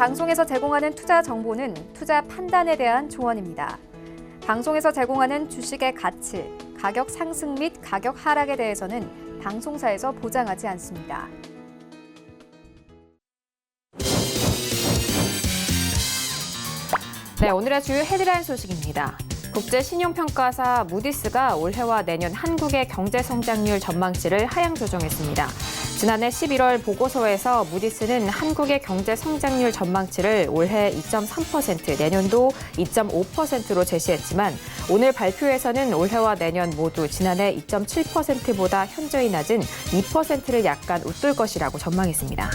방송에서 제공하는 투자 정보는 투자 판단에 대한 조언입니다. 방송에서 제공하는 주식의 가치, 가격 상승 및 가격 하락에 대해서는 방송사에서 보장하지 않습니다. 네, 오늘의 주요 헤드라인 소식입니다. 국제신용평가사 무디스가 올해와 내년 한국의 경제성장률 전망치를 하향 조정했습니다. 지난해 11월 보고서에서 무디스는 한국의 경제성장률 전망치를 올해 2.3%, 내년도 2.5%로 제시했지만 오늘 발표에서는 올해와 내년 모두 지난해 2.7%보다 현저히 낮은 2%를 약간 웃돌 것이라고 전망했습니다.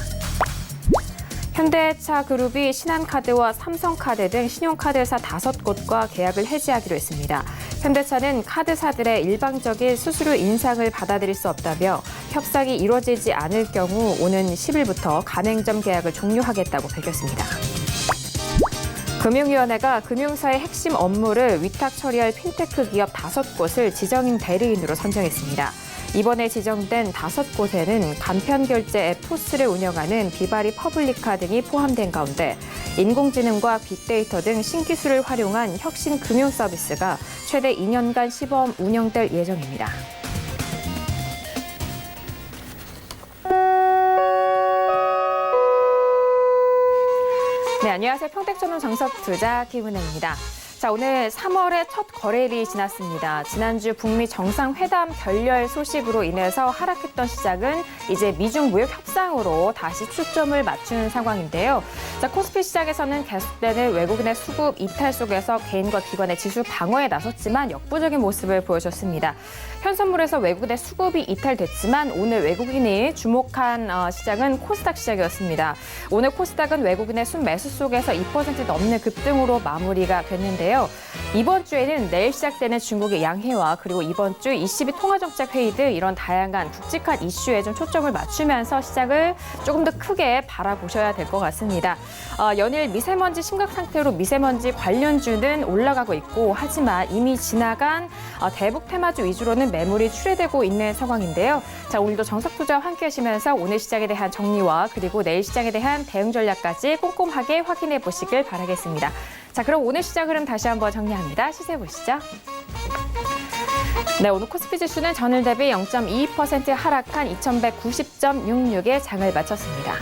현대차 그룹이 신한카드와 삼성카드 등 신용카드사 5곳과 계약을 해지하기로 했습니다. 현대차는 카드사들의 일방적인 수수료 인상을 받아들일 수 없다며 협상이 이루어지지 않을 경우 오는 10일부터 가맹점 계약을 종료하겠다고 밝혔습니다. 금융위원회가 금융사의 핵심 업무를 위탁 처리할 핀테크 기업 5곳을 지정인 대리인으로 선정했습니다. 이번에 지정된 5곳에는 간편결제 앱 토스를 운영하는 비바리 퍼블리카 등이 포함된 가운데 인공지능과 빅데이터 등 신기술을 활용한 혁신 금융 서비스가 최대 2년간 시범 운영될 예정입니다. 네, 안녕하세요. 평택전문 정석투자 김은혜입니다. 자, 오늘 3월의 첫 거래일이 지났습니다. 지난주 북미 정상회담 결렬 소식으로 인해서 하락했던 시장은 이제 미중 무역 협상으로 다시 초점을 맞추는 상황인데요. 자, 코스피 시장에서는 계속되는 외국인의 수급 이탈 속에서 개인과 기관의 지수 방어에 나섰지만 역부족인 모습을 보여줬습니다. 현선물에서 외국인의 수급이 이탈됐지만 오늘 외국인이 주목한 시장은 코스닥 시장이었습니다. 오늘 코스닥은 외국인의 순매수 속에서 2% 넘는 급등으로 마무리가 됐는데요. 이번 주에는 내일 시작되는 중국의 양해와 그리고 이번 주 ECB 통화정책회의 등 이런 다양한 굵직한 이슈에 좀 초점을 맞추면서 시장을 조금 더 크게 바라보셔야 될 것 같습니다. 연일 미세먼지 심각 상태로 미세먼지 관련주는 올라가고 있고 하지만 이미 지나간 대북 테마주 위주로는 매물이 출회되고 있는 상황인데요. 자, 오늘도 정석투자와 함께 하시면서 오늘 시장에 대한 정리와 그리고 내일 시장에 대한 대응 전략까지 꼼꼼하게 확인해 보시길 바라겠습니다. 자, 그럼 오늘 시장 흐름 다시 한번 정리합니다. 시세 보시죠. 네, 오늘 코스피 지수는 전일 대비 0.22% 하락한 2190.66에 장을 마쳤습니다.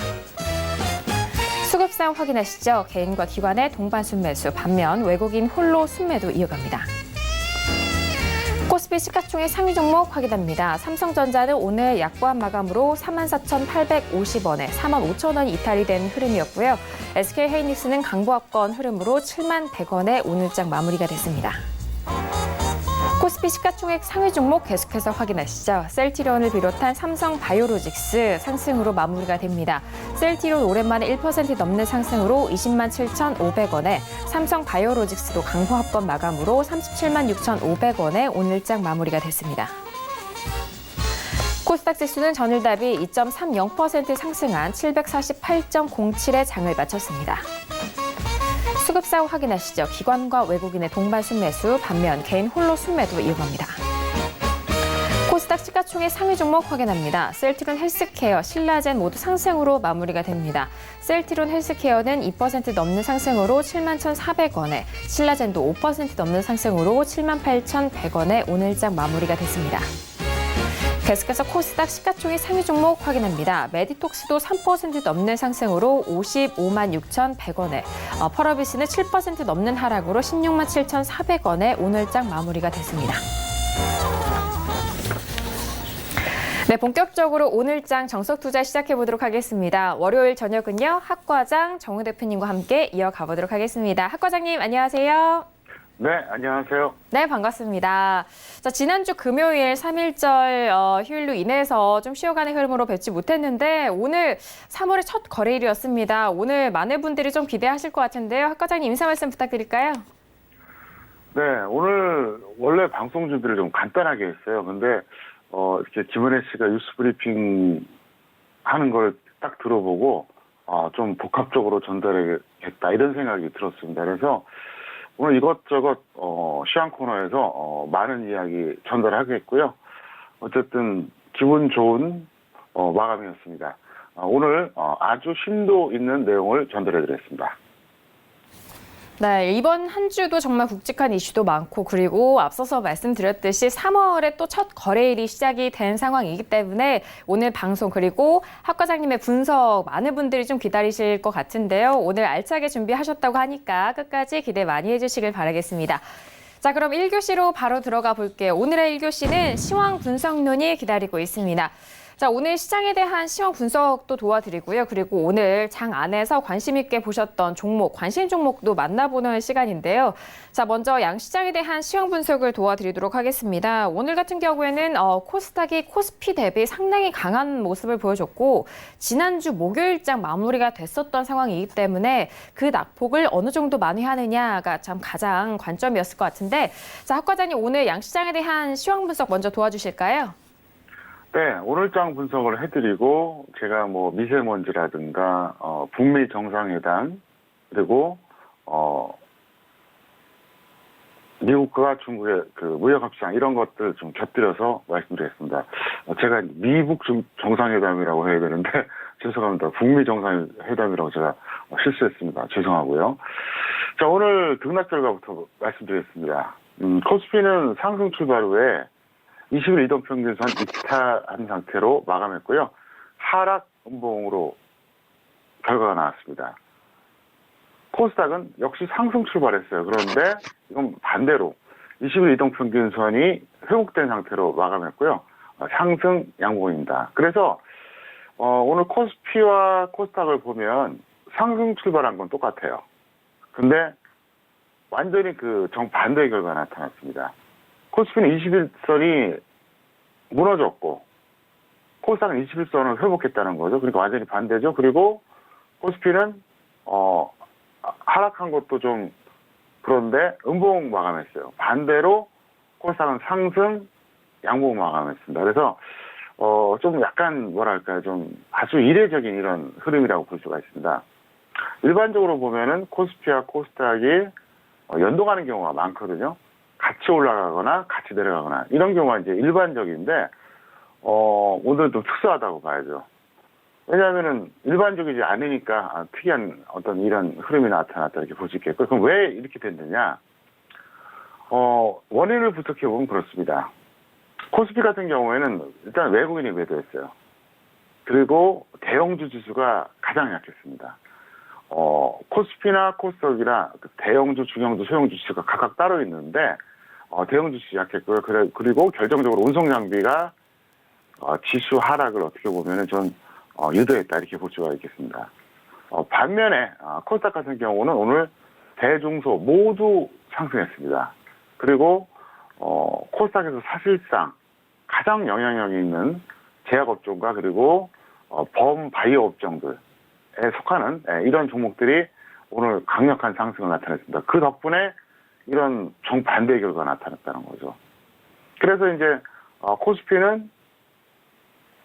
수급상 확인하시죠. 개인과 기관의 동반 순매수, 반면 외국인 홀로 순매도 이어갑니다. 코스피 시가총액 상위 종목 확인합니다. 삼성전자는 오늘 약보합 마감으로 34,850원에 45,000원 이탈이 된 흐름이었고요. SK하이닉스는 강보합권 흐름으로 71,100원에 오늘장 마무리가 됐습니다. 코스피 시가총액 상위 종목 계속해서 확인하시죠. 셀트리온을 비롯한 삼성바이오로직스 상승으로 마무리가 됩니다. 셀트리온 오랜만에 1% 넘는 상승으로 207,500원에 삼성바이오로직스도 강보합권 마감으로 376,500원에 오늘장 마무리가 됐습니다. 코스닥 지수는 전일 대비 2.30% 상승한 748.07에 장을 마쳤습니다. 수급상 확인하시죠. 기관과 외국인의 동반 순매수, 반면 개인 홀로 순매도 이어갑니다. 코스닥 시가총액 상위 종목 확인합니다. 셀트리온 헬스케어, 신라젠 모두 상승으로 마무리가 됩니다. 셀트리온 헬스케어는 2% 넘는 상승으로 71,400원에, 신라젠도 5% 넘는 상승으로 78,100원에 오늘장 마무리가 됐습니다. 계속해서 코스닥 시가총액 상위 종목 확인합니다. 메디톡스도 3% 넘는 상승으로 556,100원에, 펄어비스는 7% 넘는 하락으로 167,400원에 오늘장 마무리가 됐습니다. 네, 본격적으로 오늘장 정석투자 시작해보도록 하겠습니다. 월요일 저녁은요, 학과장 정우 대표님과 함께 이어가 보도록 하겠습니다. 학과장님, 안녕하세요. 네, 안녕하세요. 네, 반갑습니다. 자, 지난주 금요일 3.1절 휴일로 인해서 좀 쉬어가는 흐름으로 뵙지 못했는데 오늘 3월의 첫 거래일이었습니다. 오늘 많은 분들이 좀 기대하실 것 같은데요. 학 과장님 인사 말씀 부탁드릴까요? 네, 오늘 원래 방송 준비를 좀 간단하게 했어요. 근데 이렇게 김은혜 씨가 뉴스 브리핑 하는 걸 딱 들어보고 좀 복합적으로 전달해야겠다 이런 생각이 들었습니다. 그래서 오늘 이것저것 시황 코너에서 많은 이야기 전달하겠고요. 어쨌든 기분 좋은 마감이었습니다. 오늘 아주 심도 있는 내용을 전달해드렸습니다. 네, 이번 한 주도 정말 굵직한 이슈도 많고 그리고 앞서서 말씀드렸듯이 3월에 또 첫 거래일이 시작이 된 상황이기 때문에 오늘 방송 그리고 학 과장님의 분석 많은 분들이 좀 기다리실 것 같은데요. 오늘 알차게 준비하셨다고 하니까 끝까지 기대 많이 해주시길 바라겠습니다. 자, 그럼 1교시로 바로 들어가 볼게요. 오늘의 1교시는 시황 분석론이 기다리고 있습니다. 자, 오늘 시장에 대한 시황 분석도 도와드리고요. 그리고 오늘 장 안에서 관심 있게 보셨던 종목, 관심 종목도 만나보는 시간인데요. 자, 먼저 양시장에 대한 시황 분석을 도와드리도록 하겠습니다. 오늘 같은 경우에는 코스닥이 코스피 대비 상당히 강한 모습을 보여줬고 지난주 목요일장 마무리가 됐었던 상황이기 때문에 그 낙폭을 어느 정도 만회하느냐가 참 가장 관점이었을 것 같은데 자, 학 과장님 오늘 양시장에 대한 시황 분석 먼저 도와주실까요? 네, 오늘장 분석을 해드리고 제가 뭐 미세먼지라든가 북미 정상회담 그리고 미국과 중국의 그 무역 협상 이런 것들 좀 곁들여서 말씀드리겠습니다. 제가 미북 정상회담이라고 해야 되는데 죄송합니다. 북미 정상회담이라고 제가 실수했습니다. 죄송하고요. 자, 오늘 등락 결과부터 말씀드리겠습니다. 코스피는 상승 출발 후에 20일 이동평균선 이탈한 상태로 마감했고요. 하락 음봉으로 결과가 나왔습니다. 코스닥은 역시 상승 출발했어요. 그런데 이건 반대로 20일 이동평균선이 회복된 상태로 마감했고요. 상승 양봉입니다. 그래서 오늘 코스피와 코스닥을 보면 상승 출발한 건 똑같아요. 근데 완전히 그 정반대의 결과가 나타났습니다. 코스피는 21선이 무너졌고 코스닥은 21선을 회복했다는 거죠. 그러니까 완전히 반대죠. 그리고 코스피는 하락한 것도 좀 그런데 음봉 마감했어요. 반대로 코스닥은 상승 양봉 마감했습니다. 그래서 좀 약간 뭐랄까요, 좀 아주 이례적인 이런 흐름이라고 볼 수가 있습니다. 일반적으로 보면은 코스피와 코스닥이 연동하는 경우가 많거든요. 같이 올라가거나 같이 내려가거나 이런 경우가 이제 일반적인데 오늘 좀 특수하다고 봐야죠. 왜냐하면은 일반적이지 않으니까 특이한 어떤 이런 흐름이 나타났다 이렇게 볼 수 있겠고 그럼 왜 이렇게 됐느냐? 원인을 분석해 보면 그렇습니다. 코스피 같은 경우에는 일단 외국인이 매도했어요. 그리고 대형주 지수가 가장 약했습니다. 코스피나 코스닥이나 대형주, 중형주, 소형주 지수가 각각 따로 있는데 대형주 지수 약했고요. 그리고 결정적으로 운송장비가 지수 하락을 어떻게 보면은 좀 유도했다 이렇게 볼 수가 있겠습니다. 반면에 코스닥 같은 경우는 오늘 대중소 모두 상승했습니다. 그리고 코스닥에서 사실상 가장 영향력이 있는 제약업종과 그리고 범바이오 업종들에 속하는 이런 종목들이 오늘 강력한 상승을 나타냈습니다. 그 덕분에 이런 정반대의 결과가 나타났다는 거죠. 그래서 이제 코스피는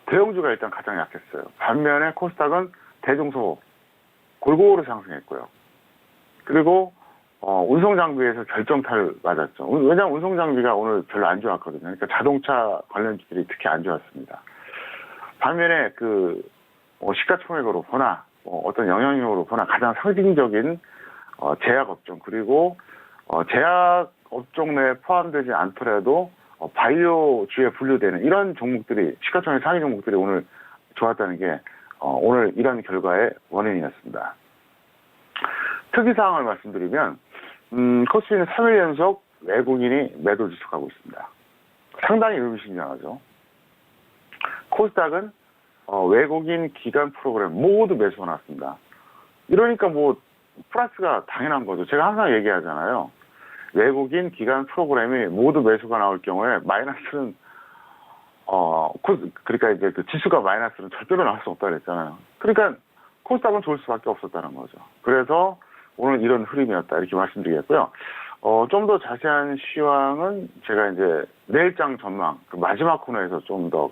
대형주가 일단 가장 약했어요. 반면에 코스닥은 대중소 골고루 상승했고요. 그리고 운송장비에서 결정타를 맞았죠. 왜냐하면 운송장비가 오늘 별로 안 좋았거든요. 그러니까 자동차 관련주들이 특히 안 좋았습니다. 반면에 그 시가총액으로 보나 어떤 영향력으로 보나 가장 상징적인 제약업종 그리고 제약업종 내에 포함되지 않더라도 바이오주에 분류되는 이런 종목들이 시가총액 상위 종목들이 오늘 좋았다는 게 오늘 이런 결과의 원인이었습니다. 특이사항을 말씀드리면 코스피는 3일 연속 외국인이 매도 지속하고 있습니다. 상당히 의미심장하죠. 코스닥은 외국인 기관 프로그램 모두 매수가 났습니다. 이러니까 뭐 플러스가 당연한 거죠. 제가 항상 얘기하잖아요. 외국인 기관 프로그램이 모두 매수가 나올 경우에 마이너스는 그러니까 이제 그 지수가 마이너스는 절대로 나올 수 없다 그랬잖아요. 그러니까 코스닥은 좋을 수밖에 없었다는 거죠. 그래서 오늘 이런 흐름이었다 이렇게 말씀드리겠고요. 좀 더 자세한 시황은 제가 이제 내일장 전망 그 마지막 코너에서 좀 더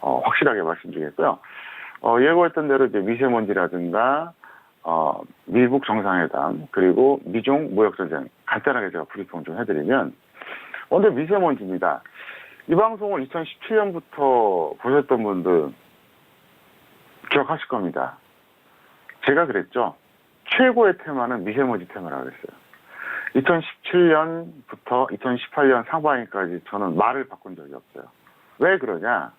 확실하게 말씀드리겠고요. 예고했던 대로 이제 미세먼지라든가 미북 정상회담 그리고 미중 무역전쟁 간단하게 제가 브리핑 좀 해드리면 먼저 미세먼지입니다. 이 방송을 2017년부터 보셨던 분들 기억하실 겁니다. 제가 그랬죠. 최고의 테마는 미세먼지 테마라고 그랬어요. 2017년부터 2018년 상반기까지 저는 말을 바꾼 적이 없어요. 왜 그러냐?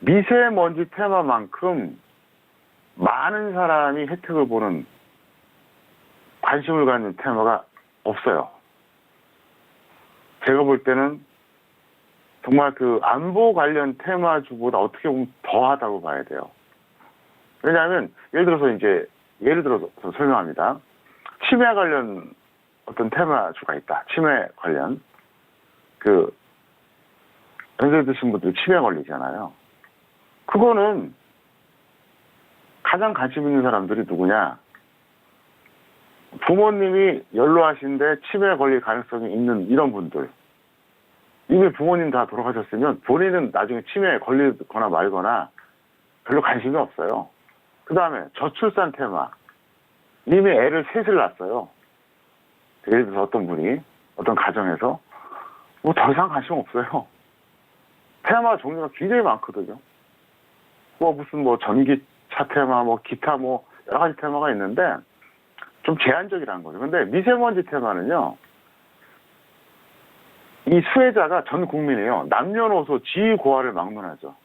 미세먼지 테마만큼 많은 사람이 혜택을 보는, 관심을 갖는 테마가 없어요. 제가 볼 때는 정말 그 안보 관련 테마주보다 어떻게 보면 더하다고 봐야 돼요. 왜냐하면 예를 들어서 설명합니다. 치매 관련 어떤 테마주가 있다. 치매 관련. 그 연세 드신 분들 치매 걸리잖아요. 그거는 가장 관심 있는 사람들이 누구냐? 부모님이 연로하신데 치매 걸릴 가능성이 있는 이런 분들. 이미 부모님 다 돌아가셨으면 본인은 나중에 치매에 걸리거나 말거나 별로 관심이 없어요. 그 다음에 저출산 테마. 이미 애를 셋을 낳았어요. 예를 들어서 어떤 분이, 어떤 가정에서 뭐 더 이상 관심 없어요. 테마 종류가 굉장히 많거든요. 무슨 전기차 테마, 기타 여러 가지 테마가 있는데 좀 제한적이라는 거죠. 근데 미세먼지 테마는요, 이 수혜자가 전 국민이에요. 남녀노소 지위고하를 막론하죠.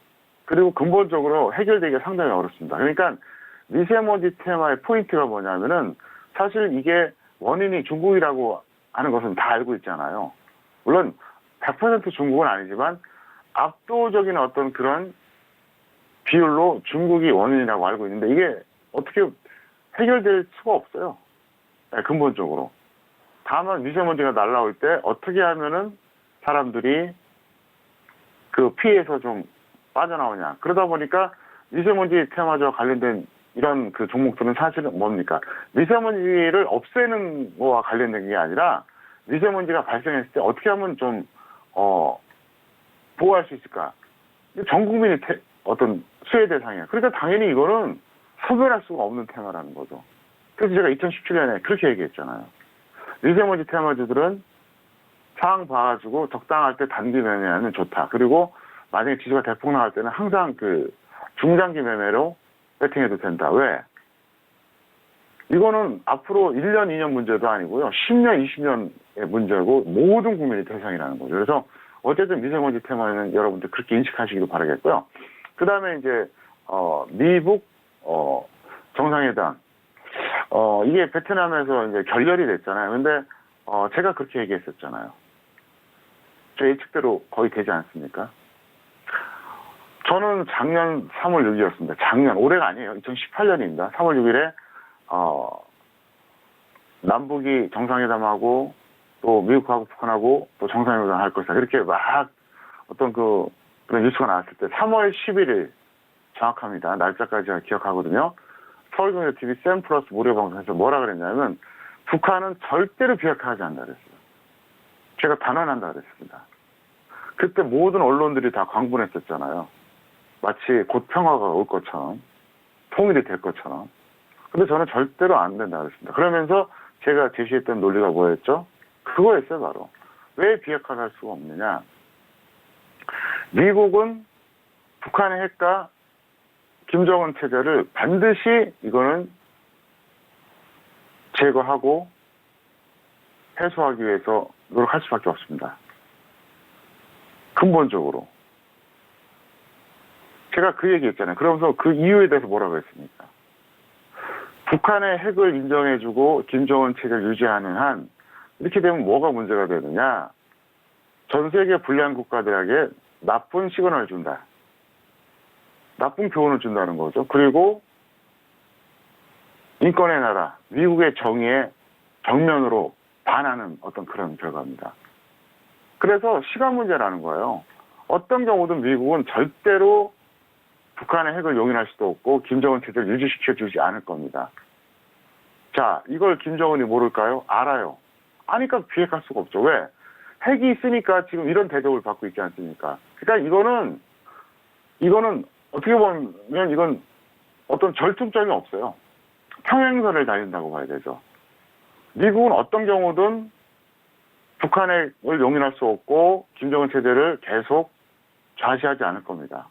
그리고 근본적으로 해결되기가 상당히 어렵습니다. 그러니까 미세먼지 테마의 포인트가 뭐냐면은 사실 이게 원인이 중국이라고 하는 것은 다 알고 있잖아요. 물론 100% 중국은 아니지만 압도적인 어떤 그런 비율로 중국이 원인이라고 알고 있는데 이게 어떻게 해결될 수가 없어요. 근본적으로. 다만 미세먼지가 날라올 때 어떻게 하면은 사람들이 그 피해에서 좀 빠져나오냐. 그러다 보니까 미세먼지 테마와 관련된 이런 그 종목들은 사실은 뭡니까? 미세먼지를 없애는 거와 관련된 게 아니라 미세먼지가 발생했을 때 어떻게 하면 좀, 보호할 수 있을까? 전 국민이 어떤 수혜 대상이야. 그러니까 당연히 이거는 소멸할 수가 없는 테마라는 거죠. 그래서 제가 2017년에 그렇게 얘기했잖아요. 미세먼지 테마주들은 상황 봐가지고 적당할 때 단기 매매하면 좋다. 그리고 만약에 지수가 대폭 나갈 때는 항상 그 중장기 매매로 배팅해도 된다. 왜? 이거는 앞으로 1년, 2년 문제도 아니고요. 10년, 20년의 문제고 모든 국민이 대상이라는 거죠. 그래서 어쨌든 미세먼지 테마는 여러분들 그렇게 인식하시기를 바라겠고요. 그 다음에 이제, 미북, 정상회담. 이게 베트남에서 이제 결렬이 됐잖아요. 근데, 제가 그렇게 얘기했었잖아요. 제 예측대로 거의 되지 않습니까? 저는 작년 3월 6일이었습니다. 작년, 올해가 아니에요. 2018년입니다. 3월 6일에, 남북이 정상회담하고, 또 미국하고 북한하고 또 정상회담 할 것이다. 이렇게 막 어떤 그런 뉴스가 나왔을 때 3월 11일 정확합니다. 날짜까지 제가 기억하거든요. 서울경제TV 샘플러스 무료방송에서 뭐라 그랬냐면 북한은 절대로 비핵화하지 않는다 그랬어요. 제가 단언한다 그랬습니다. 그때 모든 언론들이 다 광분했었잖아요. 마치 곧 평화가 올 것처럼, 통일이 될 것처럼. 근데 저는 절대로 안 된다 그랬습니다. 그러면서 제가 제시했던 논리가 뭐였죠? 그거였어요, 바로. 왜 비핵화를 할 수가 없느냐? 미국은 북한의 핵과 김정은 체제를 반드시 이거는 제거하고 해소하기 위해서 노력할 수밖에 없습니다. 근본적으로. 제가 그 얘기 했잖아요. 그러면서 그 이유에 대해서 뭐라고 했습니까? 북한의 핵을 인정해주고 김정은 체제를 유지하는 한 이렇게 되면 뭐가 문제가 되느냐? 전 세계 불량 국가들에게 나쁜 시그널을 준다. 나쁜 교훈을 준다는 거죠. 그리고 인권의 나라, 미국의 정의에 정면으로 반하는 어떤 그런 결과입니다. 그래서 시간 문제라는 거예요. 어떤 경우든 미국은 절대로 북한의 핵을 용인할 수도 없고 김정은 체제를 유지시켜주지 않을 겁니다. 자, 이걸 김정은이 모를까요? 알아요. 아니까 비핵화할 수가 없죠. 왜? 핵이 있으니까 지금 이런 대접을 받고 있지 않습니까? 그러니까 이거는 어떻게 보면 이건 어떤 절충점이 없어요. 평행선을 달린다고 봐야 되죠. 미국은 어떤 경우든 북한을 용인할 수 없고 김정은 체제를 계속 좌시하지 않을 겁니다.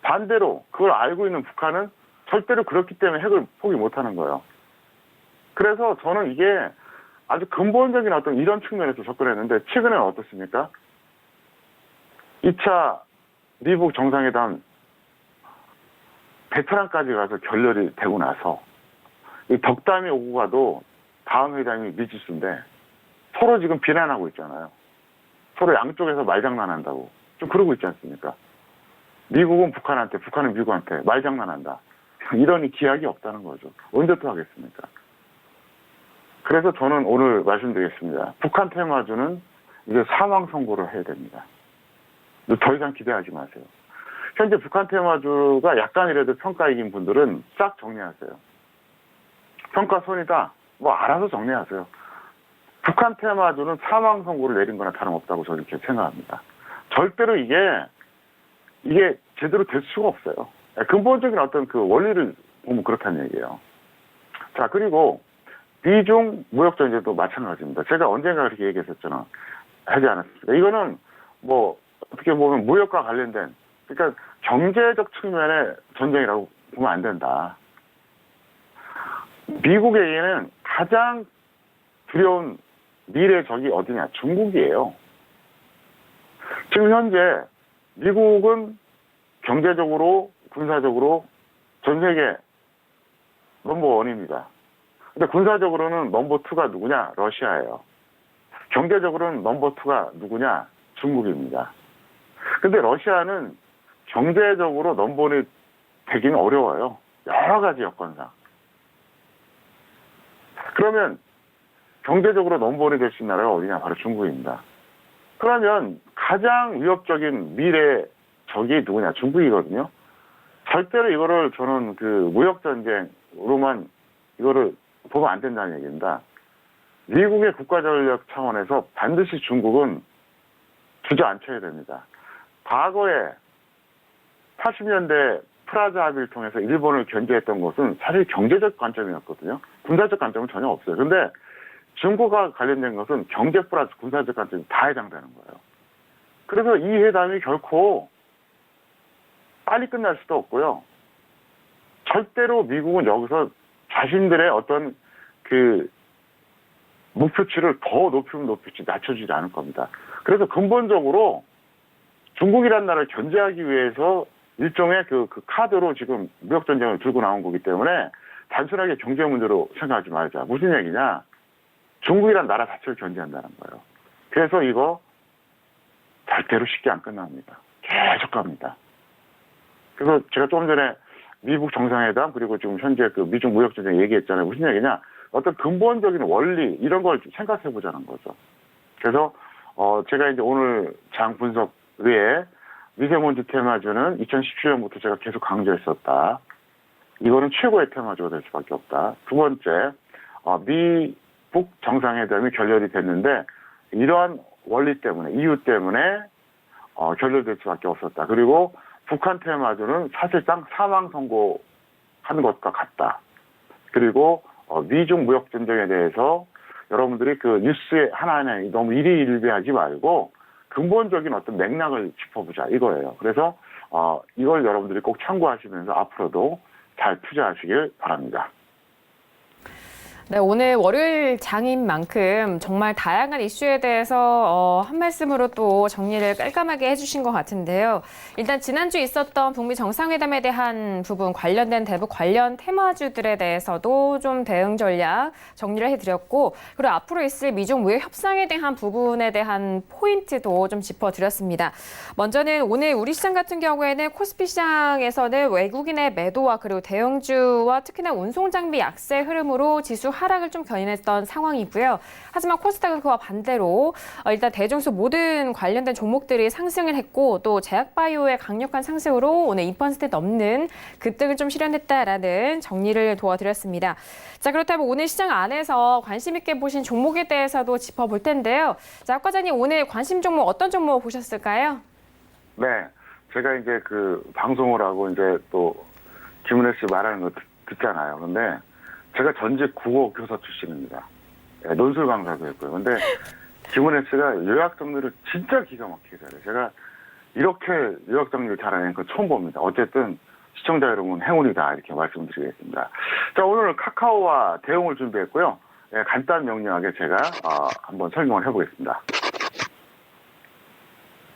반대로 그걸 알고 있는 북한은 절대로 그렇기 때문에 핵을 포기 못하는 거예요. 그래서 저는 이게 아주 근본적인 어떤 이런 측면에서 접근했는데 최근에는 어떻습니까? 2차 미국 정상회담 베트남까지 가서 결렬이 되고 나서 이 덕담이 오고 가도 다음 회담이 미지수인데 서로 지금 비난하고 있잖아요. 서로 양쪽에서 말장난한다고. 좀 그러고 있지 않습니까? 미국은 북한한테, 북한은 미국한테 말장난한다. 이런 기약이 없다는 거죠. 언제 또 하겠습니까? 그래서 저는 오늘 말씀드리겠습니다. 북한 테마주는 이제 사망 선고를 해야 됩니다. 더 이상 기대하지 마세요. 현재 북한 테마주가 약간이라도 평가 이긴 분들은 싹 정리하세요. 평가손이다. 뭐 알아서 정리하세요. 북한 테마주는 사망 선고를 내린 거나 다름없다고 저는 이렇게 생각합니다. 절대로 이게 제대로 될 수가 없어요. 근본적인 어떤 그 원리를 보면 그렇다는 얘기예요. 자, 그리고 미중 무역 전쟁도 마찬가지입니다. 제가 언젠가 그렇게 얘기했었잖아. 하지 않았습니다. 이거는 뭐 어떻게 보면 무역과 관련된, 그러니까 경제적 측면의 전쟁이라고 보면 안 된다. 미국에게는 가장 두려운 미래 적이 어디냐? 중국이에요. 지금 현재 미국은 경제적으로, 군사적으로 전 세계 넘버1입니다. 근데 군사적으로는 넘버2가 누구냐? 러시아예요. 경제적으로는 넘버2가 누구냐? 중국입니다. 근데 러시아는 경제적으로 넘버1이 되기는 어려워요. 여러 가지 여건상. 그러면 경제적으로 넘버1이 될 수 있는 나라가 어디냐? 바로 중국입니다. 그러면 가장 위협적인 미래 적이 누구냐? 중국이거든요. 절대로 이거를 저는 그 무역전쟁으로만 이거를 보면 안 된다는 얘기입니다. 미국의 국가전력 차원에서 반드시 중국은 주저앉혀야 됩니다. 과거에 80년대 프라자 합의를 통해서 일본을 견제했던 것은 사실 경제적 관점이었거든요. 군사적 관점은 전혀 없어요. 근데 중국과 관련된 것은 경제 플러스 군사적 관점이 다 해당되는 거예요. 그래서 이 회담이 결코 빨리 끝날 수도 없고요. 절대로 미국은 여기서 자신들의 어떤 그 목표치를 더 높이면 높일지 낮춰주지 않을 겁니다. 그래서 근본적으로 중국이라는 나라를 견제하기 위해서 일종의 그 카드로 지금 무역전쟁을 들고 나온 거기 때문에 단순하게 경제 문제로 생각하지 말자. 무슨 얘기냐? 중국이라는 나라 자체를 견제한다는 거예요. 그래서 이거 절대로 쉽게 안 끝납니다. 계속 갑니다. 그래서 제가 조금 전에 미국 정상회담 그리고 지금 현재 그 미중 무역전쟁 얘기했잖아요. 무슨 얘기냐? 어떤 근본적인 원리 이런 걸 좀 생각해 보자는 거죠. 그래서 제가 이제 오늘 장 분석 외에 미세먼지 테마주는 2017년부터 제가 계속 강조했었다. 이거는 최고의 테마주가 될 수밖에 없다. 두 번째, 미북 정상회담이 결렬이 됐는데 이러한 원리 때문에, 이유 때문에 결렬될 수밖에 없었다. 그리고 북한 테마주는 사실상 사망 선고한 것과 같다. 그리고 미중 무역 전쟁에 대해서 여러분들이 그 뉴스에 하나하나 너무 일희일비하지 말고 근본적인 어떤 맥락을 짚어보자 이거예요. 그래서 이걸 여러분들이 꼭 참고하시면서 앞으로도 잘 투자하시길 바랍니다. 네, 오늘 월요일 장인 만큼 정말 다양한 이슈에 대해서 한 말씀으로 또 정리를 깔끔하게 해주신 것 같은데요. 일단 지난주 있었던 북미 정상회담에 대한 부분 관련된 대북 관련 테마주들에 대해서도 좀 대응 전략 정리를 해드렸고 그리고 앞으로 있을 미중 무역 협상에 대한 부분에 대한 포인트도 좀 짚어드렸습니다. 먼저는 오늘 우리 시장 같은 경우에는 코스피 시장에서는 외국인의 매도와 그리고 대형주와 특히나 운송장비 약세 흐름으로 지수 하락을 좀 견인했던 상황이고요. 하지만 코스닥은 그와 반대로 일단 대중수 모든 관련된 종목들이 상승을 했고 또 제약바이오의 강력한 상승으로 오늘 2% 넘는 급등을 좀 실현했다라는 정리를 도와드렸습니다. 자, 그렇다면 오늘 시장 안에서 관심 있게 보신 종목에 대해서도 짚어볼 텐데요. 자, 박 과장님 오늘 관심 종목 어떤 종목 보셨을까요? 네, 제가 이제 그 방송을 하고 이제 또 김은혜 씨 말하는 거 듣잖아요. 근데 제가 전직 국어 교사 출신입니다. 네, 논술 강사도 했고요. 근데 김은혜 씨가 요약 정리를 진짜 기가 막히게 잘해요. 제가 이렇게 유력상률 잘하는 거 처음 봅니다. 어쨌든 시청자 여러분 행운이다 이렇게 말씀드리겠습니다. 자, 오늘 카카오와 대응을 준비했고요. 예, 간단 명료하게 제가 한번 설명을 해보겠습니다.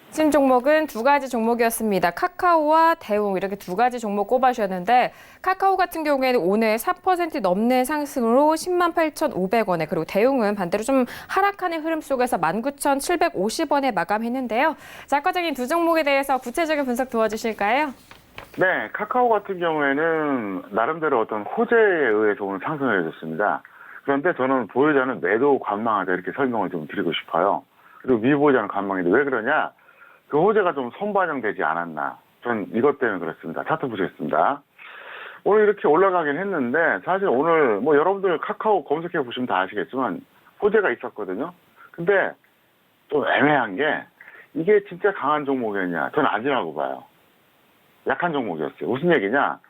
핵심 종목은 두 가지 종목이었습니다. 카카오와 대웅 이렇게 두 가지 종목 꼽아주셨는데 카카오 같은 경우에는 오늘 4% 넘는 상승으로 108,500원에 그리고 대웅은 반대로 좀 하락하는 흐름 속에서 19,750원에 마감했는데요. 자, 과장님 두 종목에 대해서 구체적인 분석 도와주실까요? 네, 카카오 같은 경우에는 나름대로 어떤 호재에 의해서 오늘 상승을 해줬습니다. 그런데 저는 보유자는 매도 관망하자 이렇게 설명을 좀 드리고 싶어요. 그리고 미보유자는 관망인데 왜 그러냐? 그 호재가 좀 선반영되지 않았나. 전 이것 때문에 그렇습니다. 차트 보시겠습니다. 오늘 이렇게 올라가긴 했는데 사실 오늘 뭐 여러분들 카카오 검색해 보시면 다 아시겠지만 호재가 있었거든요. 근데 좀 애매한 게 이게 진짜 강한 종목이었냐? 저는 아니라고 봐요. 약한 종목이었어요. 무슨 얘기냐?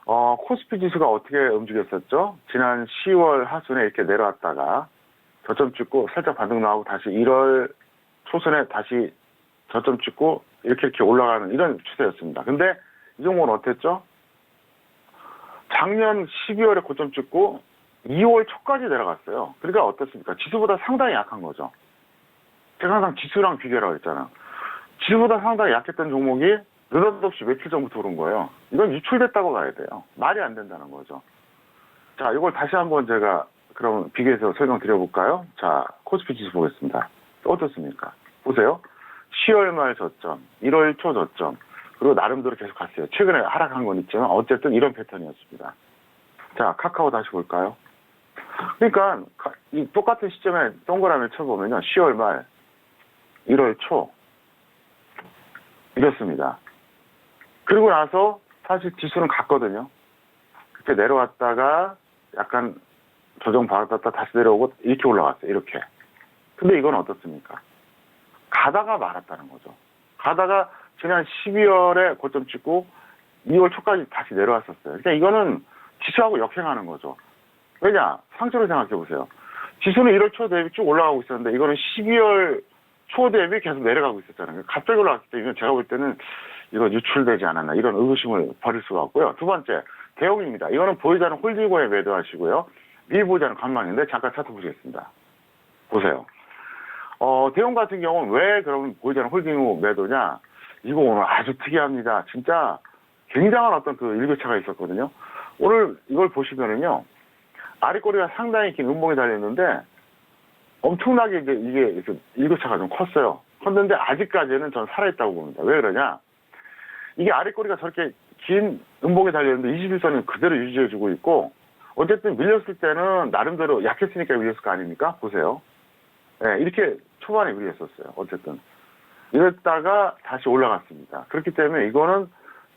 코스피 지수가 어떻게 움직였었죠? 지난 10월 하순에 이렇게 내려왔다가 저점 찍고 살짝 반등 나오고 다시 1월 초순에 다시 저점 찍고 이렇게 올라가는 이런 추세였습니다. 근데 이 종목은 어땠죠? 작년 12월에 고점 찍고 2월 초까지 내려갔어요. 그러니까 어떻습니까? 지수보다 상당히 약한 거죠. 제가 항상 지수랑 비교라고 했잖아요. 지수보다 상당히 약했던 종목이 느닷없이 며칠 전부터 오른 거예요. 이건 유출됐다고 봐야 돼요. 말이 안 된다는 거죠. 자, 이걸 다시 한번 제가 그럼 비교해서 설명드려볼까요? 자, 코스피 지수 보겠습니다. 어떻습니까? 보세요. 10월 말 저점, 1월 초 저점, 그리고 나름대로 계속 갔어요. 최근에 하락한 건 있지만 어쨌든 이런 패턴이었습니다. 자, 카카오 다시 볼까요? 그러니까 이 똑같은 시점에 동그라미 쳐보면요. 10월 말, 1월 초 이렇습니다. 그리고 나서 사실 지수는 갔거든요. 그때 내려왔다가 약간 조정 받았다 다시 내려오고 이렇게 올라갔어요. 이렇게. 근데 이건 어떻습니까? 가다가 말았다는 거죠. 가다가 지난 12월에 고점 찍고 2월 초까지 다시 내려왔었어요. 그러니까 이거는 지수하고 역행하는 거죠. 왜냐? 상처로 생각해 보세요. 지수는 1월 초 대비 쭉 올라가고 있었는데 이거는 12월 초 대비 계속 내려가고 있었잖아요. 갑자기 올라갔을 때 이건 제가 볼 때는 이거 유출되지 않았나 이런 의구심을 버릴 수가 없고요. 두 번째, 대웅입니다. 이거는 보유자는 홀딩고에 매도하시고요. 미보유자는 관망인데 잠깐 차트 보시겠습니다. 보세요. 대웅 같은 경우는 왜 그러면 보유자는 홀딩고 매도냐? 이거 오늘 아주 특이합니다. 진짜 굉장한 어떤 그 일교차가 있었거든요. 오늘 이걸 보시면은요. 아랫꼬리가 상당히 긴 음봉이 달렸는데 엄청나게 이게 일교차가 좀 컸어요. 컸는데 아직까지는 전 살아있다고 봅니다. 왜 그러냐? 이게 아랫꼬리가 저렇게 긴 음봉이 달렸는데 21선은 그대로 유지해주고 있고 어쨌든 밀렸을 때는 나름대로 약했으니까 밀렸을 거 아닙니까? 보세요. 네, 이렇게 초반에 밀렸었어요. 어쨌든. 이랬다가 다시 올라갔습니다. 그렇기 때문에 이거는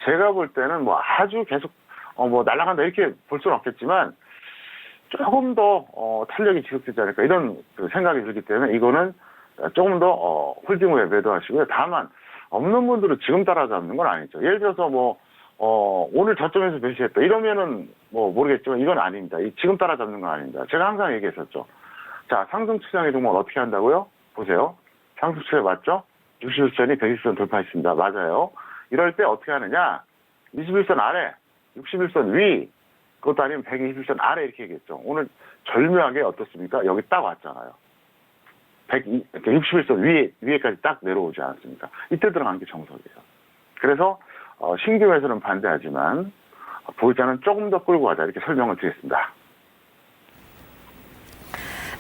제가 볼 때는 뭐 아주 계속 뭐 날아간다 이렇게 볼 수는 없겠지만 조금 더 탄력이 지속되지 않을까 이런 그 생각이 들기 때문에 이거는 조금 더 홀딩 후에 매도하시고요. 다만 없는 분들은 지금 따라잡는 건 아니죠. 예를 들어서 뭐 오늘 저점에서 매수했다 이러면은 뭐 모르겠지만 이건 아닙니다. 지금 따라잡는 건 아닙니다. 제가 항상 얘기했었죠. 자, 상승 추세의 종목은 어떻게 한다고요? 보세요. 상승 추세 맞죠? 61선이 120선 돌파했습니다. 맞아요. 이럴 때 어떻게 하느냐? 21선 아래, 61선 위, 그것도 아니면 121선 아래 이렇게 얘기했죠. 오늘 절묘하게 어떻습니까? 여기 딱 왔잖아요. 61선 위에까지 딱 내려오지 않았습니까? 이때 들어간 게 정석이에요. 그래서 신규 매수는 반대하지만 보유자는 조금 더 끌고 가자 이렇게 설명을 드렸습니다.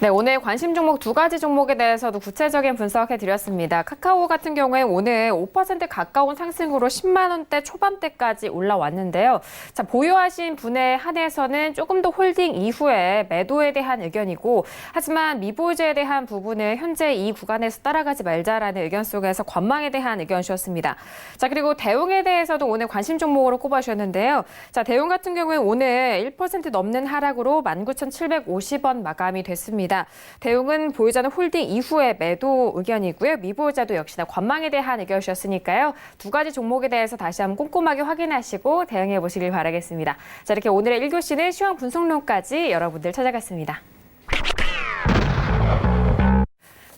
네, 오늘 관심 종목 두 가지 종목에 대해서도 구체적인 분석해 드렸습니다. 카카오 같은 경우에 오늘 5% 가까운 상승으로 10만 원대 초반대까지 올라왔는데요. 자, 보유하신 분에 한해서는 조금 더 홀딩 이후에 매도에 대한 의견이고 하지만 미보유자에 대한 부분을 현재 이 구간에서 따라가지 말자라는 의견 속에서 관망에 대한 의견 주셨습니다. 자, 그리고 대웅에 대해서도 오늘 관심 종목으로 꼽아주셨는데요. 자, 대웅 같은 경우에 오늘 1% 넘는 하락으로 19,750원 마감이 됐습니다. 대웅은 보유자는 홀딩 이후에 매도 의견이고요. 미보유자도 역시나 관망에 대한 의견 주셨으니까요. 두 가지 종목에 대해서 다시 한번 꼼꼼하게 확인하시고 대응해 보시길 바라겠습니다. 자, 이렇게 오늘의 1교시는 시황 분석론까지 여러분들 찾아갔습니다.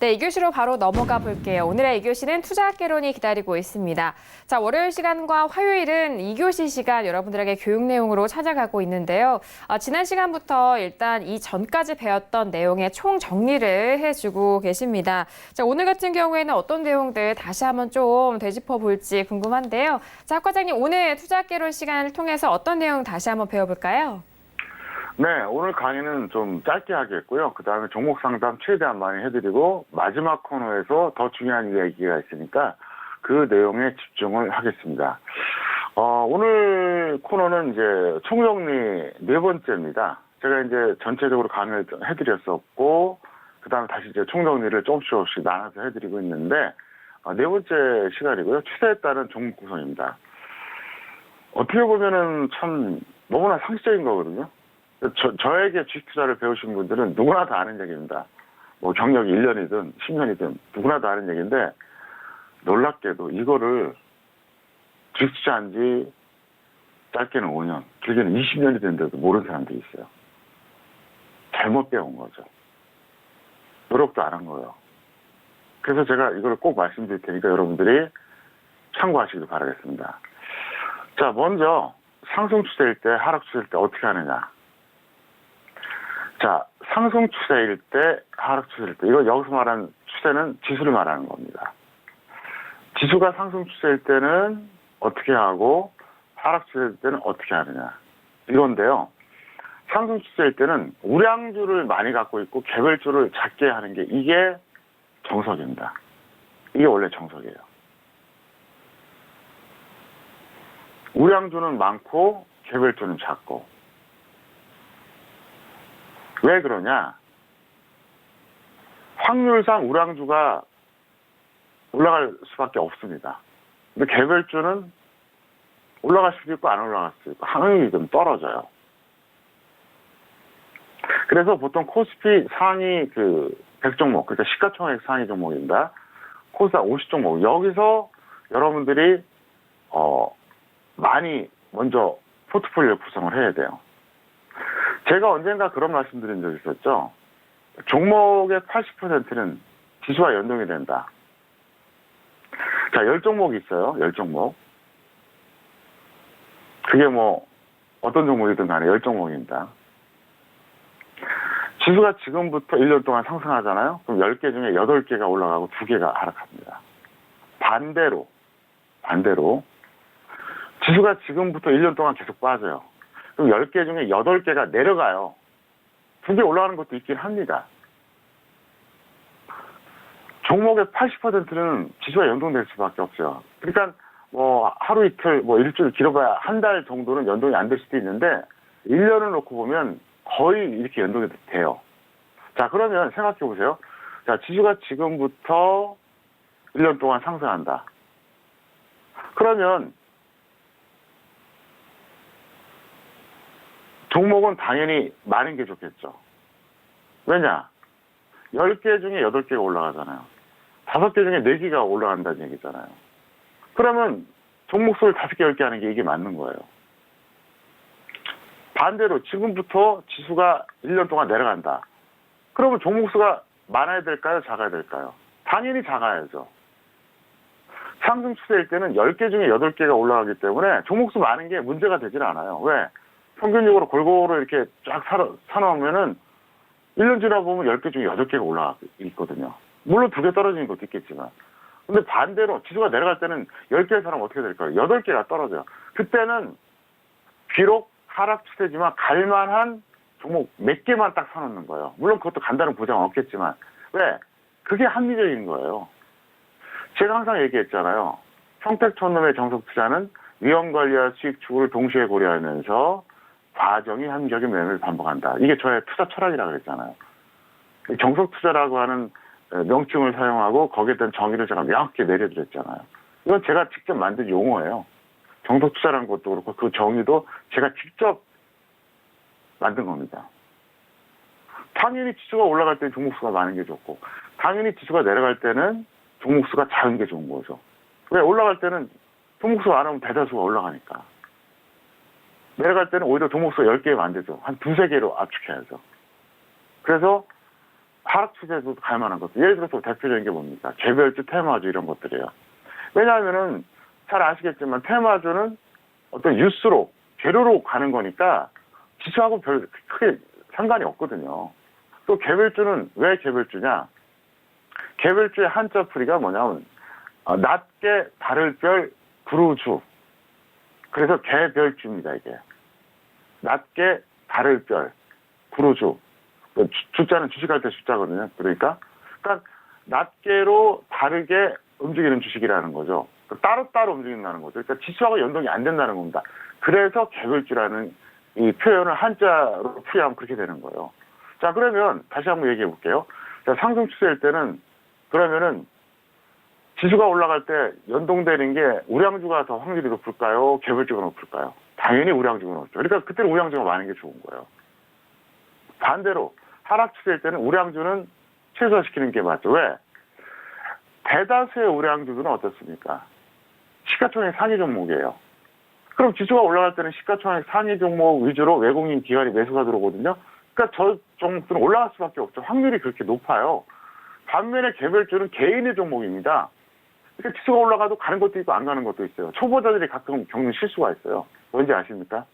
네, 2교시로 바로 넘어가 볼게요. 오늘의 2교시는 투자학개론이 기다리고 있습니다. 자, 월요일 시간과 화요일은 2교시 시간 여러분들에게 교육 내용으로 찾아가고 있는데요. 지난 시간부터 일단 이 전까지 배웠던 내용의 총 정리를 해주고 계십니다. 자, 오늘 같은 경우에는 어떤 내용들 다시 한번 좀 되짚어 볼지 궁금한데요. 자, 학 과장님, 오늘 투자학개론 시간을 통해서 어떤 내용 다시 한번 배워볼까요? 네, 오늘 강의는 좀 짧게 하겠고요. 그 다음에 종목 상담 최대한 많이 해드리고 마지막 코너에서 더 중요한 이야기가 있으니까 그 내용에 집중을 하겠습니다. 오늘 코너는 이제 총정리 네 번째입니다. 제가 이제 전체적으로 강의를 해드렸었고, 그 다음에 다시 이제 총정리를 조금씩 나눠서 해드리고 있는데, 네 번째 시간이고요. 추세에 따른 종목 구성입니다. 어떻게 보면은 참 너무나 상식적인 거거든요. 저에게 주식 투자를 배우신 분들은 누구나 다 아는 얘기입니다. 뭐 경력이 1년이든 10년이든 누구나 다 아는 얘기인데, 놀랍게도 이거를 주식 투자한 지 짧게는 5년, 길게는 20년이 됐는데도 모르는 사람들이 있어요. 잘못 배운 거죠. 노력도 안 한 거예요. 그래서 제가 이걸 꼭 말씀드릴 테니까 여러분들이 참고하시길 바라겠습니다. 자, 먼저 상승 추세일 때, 하락 추세일 때 어떻게 하느냐. 자, 상승 추세일 때, 하락 추세일 때, 이거 여기서 말하는 추세는 지수를 말하는 겁니다. 지수가 상승 추세일 때는 어떻게 하고, 하락 추세일 때는 어떻게 하느냐. 이건데요. 상승 추세일 때는 우량주를 많이 갖고 있고 개별주를 작게 하는 게 이게 정석입니다. 이게 원래 정석이에요. 우량주는 많고 개별주는 작고. 왜 그러냐? 확률상 우량주가 올라갈 수밖에 없습니다. 근데 개별주는 올라갈 수도 있고 안 올라갈 수도 있고 확률이 좀 떨어져요. 그래서 보통 코스피 상위 100종목, 그러니까 시가총액 상위 종목입니다. 코스닥 50종목. 여기서 여러분들이 많이 먼저 포트폴리오 구성을 해야 돼요. 제가 언젠가 그런 말씀드린 적이 있었죠. 종목의 80%는 지수와 연동이 된다. 자, 10종목이 있어요. 10종목. 그게 뭐 어떤 종목이든 간에 10종목입니다. 지수가 지금부터 1년 동안 상승하잖아요. 그럼 10개 중에 8개가 올라가고 2개가 하락합니다. 반대로 지수가 지금부터 1년 동안 계속 빠져요. 그럼 10개 중에 8개가 내려가요. 2개 올라가는 것도 있긴 합니다. 종목의 80%는 지수와 연동될 수밖에 없어요. 그러니까 뭐 하루 이틀, 뭐 일주일, 길어봐야 한 달 정도는 연동이 안 될 수도 있는데 1년을 놓고 보면 거의 이렇게 연동이 돼요. 자, 그러면 생각해 보세요. 자, 지수가 지금부터 1년 동안 상승한다. 그러면 종목은 당연히 많은 게 좋겠죠. 왜냐? 10개 중에 8개가 올라가잖아요. 5개 중에 4개가 올라간다는 얘기잖아요. 그러면 종목 수를 5개, 10개 하는 게 이게 맞는 거예요. 반대로 지금부터 지수가 1년 동안 내려간다. 그러면 종목 수가 많아야 될까요? 작아야 될까요? 당연히 작아야죠. 상승 추세일 때는 10개 중에 8개가 올라가기 때문에 종목 수 많은 게 문제가 되질 않아요. 왜? 평균적으로 골고루 이렇게 쫙 사놓으면은 1년 지나 보면 10개 중에 8개가 올라가 있거든요. 물론 2개 떨어지는 것도 있겠지만. 근데 반대로 지수가 내려갈 때는 10개의 사람 어떻게 될까요? 8개가 떨어져요. 그때는 비록 하락 추세지만 갈만한 종목 몇 개만 딱 사놓는 거예요. 물론 그것도 간다는 보장은 없겠지만. 왜? 그게 합리적인 거예요. 제가 항상 얘기했잖아요. 평택촌놈의 정석 투자는 위험 관리와 수익 추구를 동시에 고려하면서 과정이 합리적인 매매를 반복한다. 이게 저의 투자 철학이라고 그랬잖아요. 정석 투자라고 하는 명칭을 사용하고 거기에 대한 정의를 제가 명확히 내려드렸잖아요. 이건 제가 직접 만든 용어예요. 정석 투자라는 것도 그렇고 그 정의도 제가 직접 만든 겁니다. 당연히 지수가 올라갈 때는 종목 수가 많은 게 좋고 당연히 지수가 내려갈 때는 종목 수가 작은 게 좋은 거죠. 왜? 올라갈 때는 종목 수가 안 하면 대다수가 올라가니까. 내려갈 때는 오히려 종목 수가 10개면 안 되죠. 한 2-3개로 압축해야죠. 그래서 하락 추세도 갈 만한 것들. 예를 들어서 대표적인 게 뭡니까? 개별주, 테마주 이런 것들이에요. 왜냐하면은 잘 아시겠지만 테마주는 어떤 뉴스로, 재료로 가는 거니까 지수하고 별 크게 상관이 없거든요. 또 개별주는 왜 개별주냐? 개별주의 한자 풀이가 뭐냐면 낮게 달을 별 구루주. 그래서 개별주입니다, 이게. 낮게 달을 별 구루주. 주자는 주식할 때 주자거든요. 그러니까 낮게로 다르게 움직이는 주식이라는 거죠. 따로따로 움직인다는 거죠. 그러니까 지수하고 연동이 안 된다는 겁니다. 그래서 개별주라는 이 표현을 한자로 풀이하면 그렇게 되는 거예요. 자, 그러면 다시 한번 얘기해 볼게요. 자, 상승 추세일 때는 그러면은 지수가 올라갈 때 연동되는 게 우량주가 더 확률이 높을까요? 개별주가 높을까요? 당연히 우량주가 높죠. 그러니까 그때는 우량주가 많은 게 좋은 거예요. 반대로 하락 추세일 때는 우량주는 최소화시키는 게 맞죠. 왜? 대다수의 우량주들은 어떻습니까? 시가총액 상위 종목이에요. 그럼 지수가 올라갈 때는 시가총액 상위 종목 위주로 외국인 기관이 매수가 들어오거든요. 그러니까 저 종목들은 올라갈 수밖에 없죠. 확률이 그렇게 높아요. 반면에 개별주는 개인의 종목입니다. 그러니까 지수가 올라가도 가는 것도 있고 안 가는 것도 있어요. 초보자들이 가끔 겪는 실수가 있어요. 뭔지 아십니까?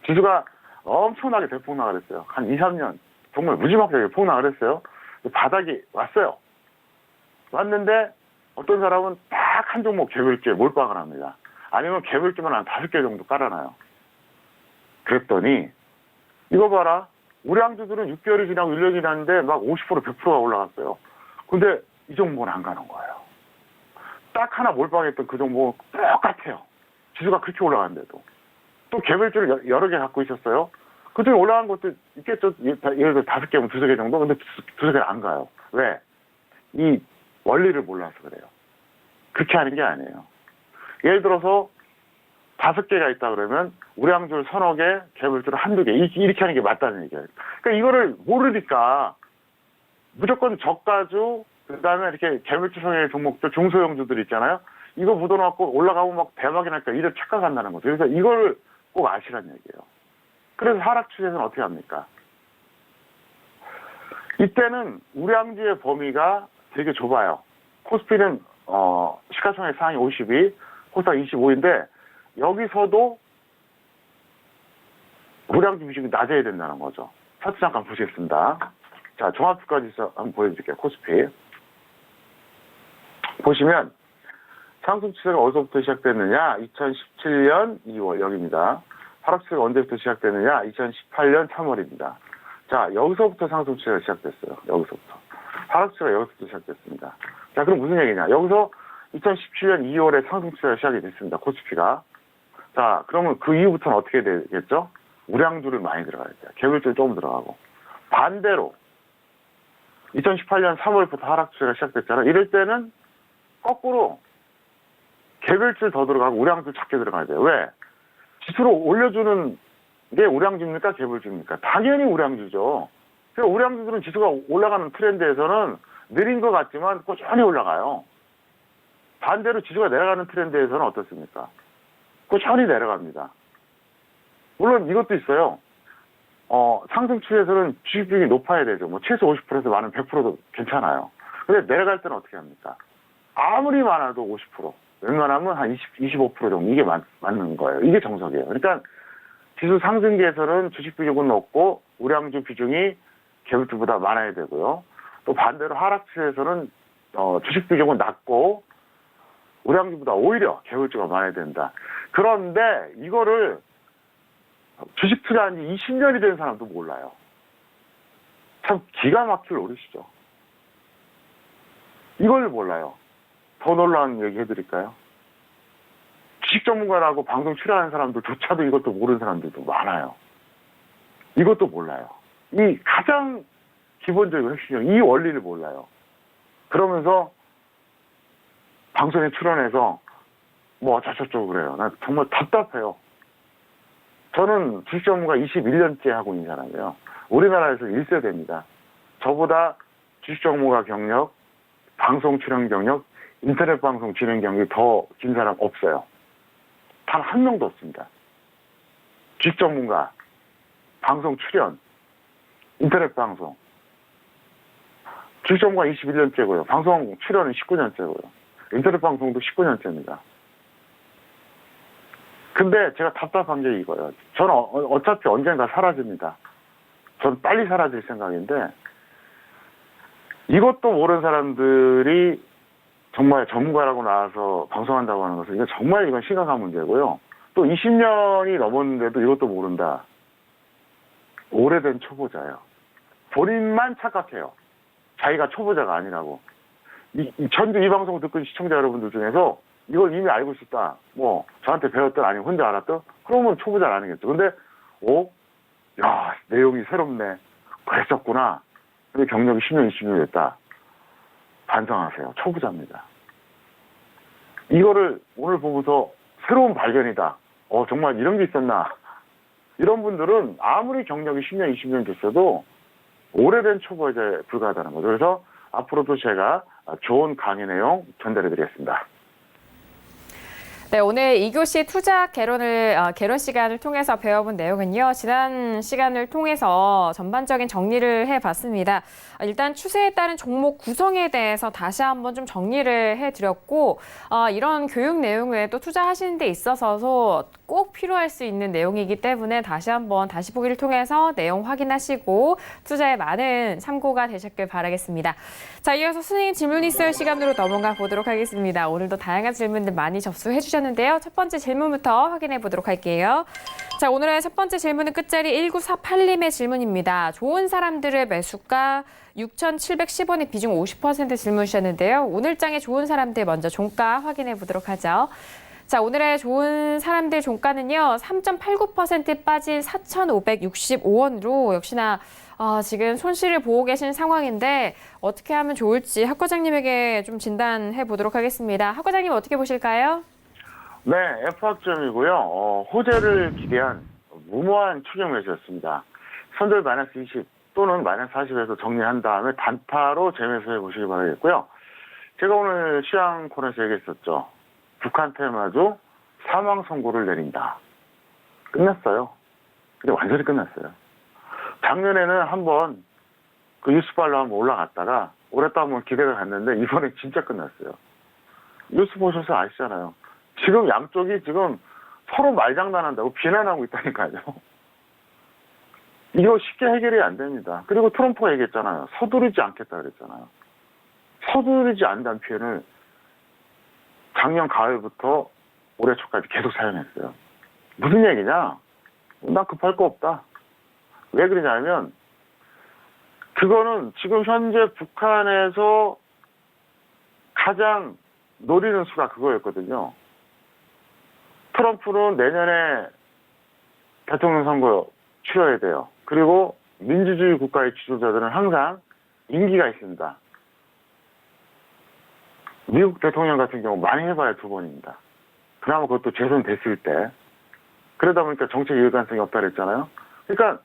지수가 엄청나게 대폭락을 했어요. 한 2, 3년 정말 무지막지하게 폭락을 했어요. 바닥이 왔어요. 왔는데 어떤 사람은 딱 한 종목 개별주에 몰빵을 합니다. 아니면 개별주만 한 5개 정도 깔아놔요. 그랬더니 이거 봐라. 우량주들은 6개월이 지나고 1년이 지났는데 막 50%, 100%가 올라갔어요. 근데 이 종목은 안 가는 거예요. 딱 하나 몰빵했던 그 종목은 똑같아요. 지수가 그렇게 올라갔는데도. 또 개별주를 여러 개 갖고 있었어요. 그중에 올라간 것도 있겠죠. 예를 들어 5개면 2개 정도? 근데 2개는 안 가요. 왜? 이 원리를 몰라서 그래요. 그렇게 하는 게 아니에요. 예를 들어서 5개가 있다 그러면 우량주를 3-4개, 개별주를 1-2개 이렇게 하는 게 맞다는 얘기예요. 그러니까 이거를 모르니까 무조건 저가주, 그다음에 이렇게 개별주 성향의 종목들, 중소형주들 있잖아요. 이거 묻어놓고 올라가고 막 대박이 날까 이래 착각한다는 거죠. 그래서 이걸 꼭 아시라는 얘기예요. 그래서 하락 추세는 어떻게 합니까? 이때는 우량주의 범위가 되게 좁아요. 코스피는 시가총액 상위 52, 코스닥 25인데 여기서도 우량주 비중이 낮아야 된다는 거죠. 차트 잠깐 보시겠습니다. 자, 종합주가지수 한번 보여드릴게요. 코스피 보시면 상승 추세가 어디서부터 시작됐느냐? 2017년 2월 여기입니다. 하락 추세가 언제부터 시작됐느냐? 2018년 3월입니다. 자, 여기서부터 상승 추세가 시작됐어요. 여기서부터. 하락 추세가 여기서부터 시작됐습니다. 자, 그럼 무슨 얘기냐? 여기서 2017년 2월에 상승 추세가 시작이 됐습니다. 코스피가. 자, 그러면 그 이후부터는 어떻게 되겠죠? 우량주를 많이 들어가야 돼요. 개별주를 조금 들어가고. 반대로 2018년 3월부터 하락 추세가 시작됐잖아요. 이럴 때는 거꾸로 개별주를 더 들어가고 우량주 작게 들어가야 돼요. 왜? 지수로 올려주는 게 우량주입니까? 개별주입니까? 당연히 우량주죠. 그러니까 우량주들은 지수가 올라가는 트렌드에서는 느린 것 같지만 꾸준히 올라가요. 반대로 지수가 내려가는 트렌드에서는 어떻습니까? 꾸준히 내려갑니다. 물론 이것도 있어요. 상승 추세에서는 주식 비중이 높아야 되죠. 뭐 최소 50%에서 많은 100%도 괜찮아요. 근데 내려갈 때는 어떻게 합니까? 아무리 많아도 50%. 웬만하면 한 25% 정도 이게 맞는 거예요. 이게 정석이에요. 그러니까 지수 상승기에서는 주식 비중은 높고 우량주 비중이 개별주보다 많아야 되고요. 또 반대로 하락 추세에서는 주식 비중은 낮고 우량주보다 오히려 개별주가 많아야 된다. 그런데 이거를 주식 투자한 지 20년이 된 사람도 몰라요. 참 기가 막힐 노릇이죠. 이걸 몰라요. 더 놀라운 얘기 해드릴까요? 주식 전문가라고 방송 출연하는 사람들조차도 이것도 모르는 사람들도 많아요. 이것도 몰라요. 이 가장 기본적인 핵심적 이 원리를 몰라요. 그러면서 방송에 출연해서 뭐 어쩌저쩌고 그래요. 나 정말 답답해요. 저는 주식 전문가 21년째 하고 있는 사람이에요. 우리나라에서 1세대입니다. 저보다 주식 전문가 경력, 방송 출연 경력, 인터넷 방송 진행 경력이 더 긴 사람 없어요. 단 한 명도 없습니다. 주식 전문가, 방송 출연, 인터넷 방송. 주점과 21년째고요. 방송 출연은 19년째고요. 인터넷 방송도 19년째입니다. 근데 제가 답답한 게 이거예요. 저는 어차피 언젠가 사라집니다. 전 빨리 사라질 생각인데 이것도 모르는 사람들이 정말 전문가라고 나와서 방송한다고 하는 것은 이건 심각한 문제고요. 또 20년이 넘었는데도 이것도 모른다. 오래된 초보자예요. 본인만 착각해요. 자기가 초보자가 아니라고. 전주 이 방송 듣고 있는 시청자 여러분들 중에서 이걸 이미 알고 있었다. 뭐 저한테 배웠던 아니면 혼자 알았던? 그러면 초보자는 아니겠죠. 근데 야, 내용이 새롭네. 그랬었구나. 근데 경력이 10년, 20년 됐다. 반성하세요. 초보자입니다. 이거를 오늘 보고서 새로운 발견이다. 정말 이런 게 있었나. 이런 분들은 아무리 경력이 10년, 20년 됐어도 오래된 초보자에 불과하다는 거죠. 그래서 앞으로도 제가 좋은 강의 내용 전달해 드리겠습니다. 네, 오늘 2교시 투자 개론 시간을 통해서 배워본 내용은요. 지난 시간을 통해서 전반적인 정리를 해봤습니다. 일단 추세에 따른 종목 구성에 대해서 다시 한번 좀 정리를 해드렸고 이런 교육 내용에 또 투자하시는 데 있어서도 꼭 필요할 수 있는 내용이기 때문에 다시 보기를 통해서 내용 확인하시고 투자에 많은 참고가 되셨길 바라겠습니다. 자, 이어서 선생님 질문 있을 시간으로 넘어가 보도록 하겠습니다. 오늘도 다양한 질문들 많이 접수해 주셨는데요. 첫 번째 질문부터 확인해 보도록 할게요. 자, 오늘의 첫 번째 질문은 끝자리 1948님의 질문입니다. 좋은 사람들의 매수가 6,710원의 비중 50% 질문 주셨는데요. 오늘 장의 좋은 사람들 먼저 종가 확인해 보도록 하죠. 자, 오늘의 좋은 사람들 종가는요. 3.89% 빠진 4,565원으로 역시나 지금 손실을 보고 계신 상황인데 어떻게 하면 좋을지 학 과장님에게 좀 진단해 보도록 하겠습니다. 학 과장님 어떻게 보실까요? 네, F학점이고요. 호재를 기대한 무모한 추격 매수였습니다. 선들 마이너스 20 또는 마이너스 40에서 정리한 다음에 단타로 재매수해 보시기 바라겠고요. 제가 오늘 시황 코너에서 얘기했었죠. 북한 테마주 사망 선고를 내린다. 끝났어요. 근데 완전히 끝났어요. 작년에는 한번 그 뉴스발로 한번 올라갔다가 올해 또 한번 기대가 갔는데 이번에 진짜 끝났어요. 뉴스 보셔서 아시잖아요. 지금 양쪽이 지금 서로 말장난한다고 비난하고 있다니까요. 이거 쉽게 해결이 안 됩니다. 그리고 트럼프가 얘기했잖아요. 서두르지 않겠다 그랬잖아요. 서두르지 않는다는 표현을 작년 가을부터 올해 초까지 계속 사용했어요. 무슨 얘기냐? 난 급할 거 없다. 왜 그러냐면 그거는 지금 현재 북한에서 가장 노리는 수가 그거였거든요. 트럼프는 내년에 대통령 선거 치러야 돼요. 그리고 민주주의 국가의 지도자들은 항상 임기가 있습니다. 미국 대통령 같은 경우 많이 해봐야 2번입니다. 그나마 그것도 재선됐을 때. 그러다 보니까 정책 일관성이 없다 그랬잖아요. 그러니까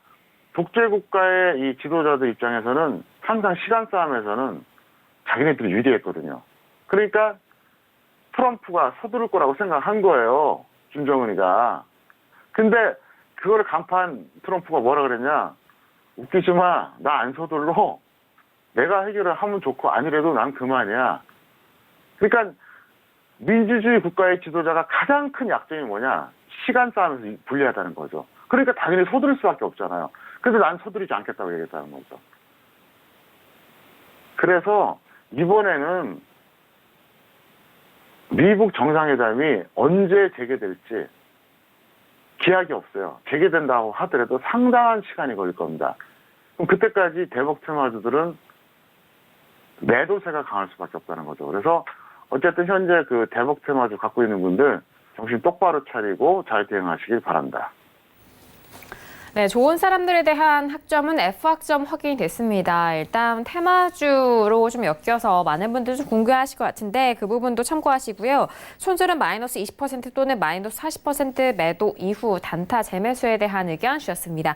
독재국가의 이 지도자들 입장에서는 항상 시간 싸움에서는 자기네들이 유리했거든요. 그러니까 트럼프가 서두를 거라고 생각한 거예요. 김정은이가. 근데 그거를 간판 트럼프가 뭐라 그랬냐. 웃기지 마. 나 안 서둘러. 내가 해결을 하면 좋고 아니래도 난 그만이야. 그러니까 민주주의 국가의 지도자가 가장 큰 약점이 뭐냐. 시간 싸움에서 불리하다는 거죠. 그러니까 당연히 서두를 수밖에 없잖아요. 그래서 난 서두르지 않겠다고 얘기했다는 거죠. 그래서 이번에는 미국 정상회담이 언제 재개될지 기약이 없어요. 재개된다고 하더라도 상당한 시간이 걸릴 겁니다. 그럼 그때까지 대북 테마주들은 매도세가 강할 수밖에 없다는 거죠. 그래서 어쨌든 현재 그 대북 테마주 갖고 있는 분들 정신 똑바로 차리고 잘 대응하시길 바랍니다. 네, 좋은 사람들에 대한 학점은 F학점 확인이 됐습니다. 일단 테마주로 좀 엮여서 많은 분들이 좀 궁금해하실 것 같은데 그 부분도 참고하시고요. 손절은 마이너스 20% 또는 마이너스 40% 매도 이후 단타 재매수에 대한 의견 주셨습니다.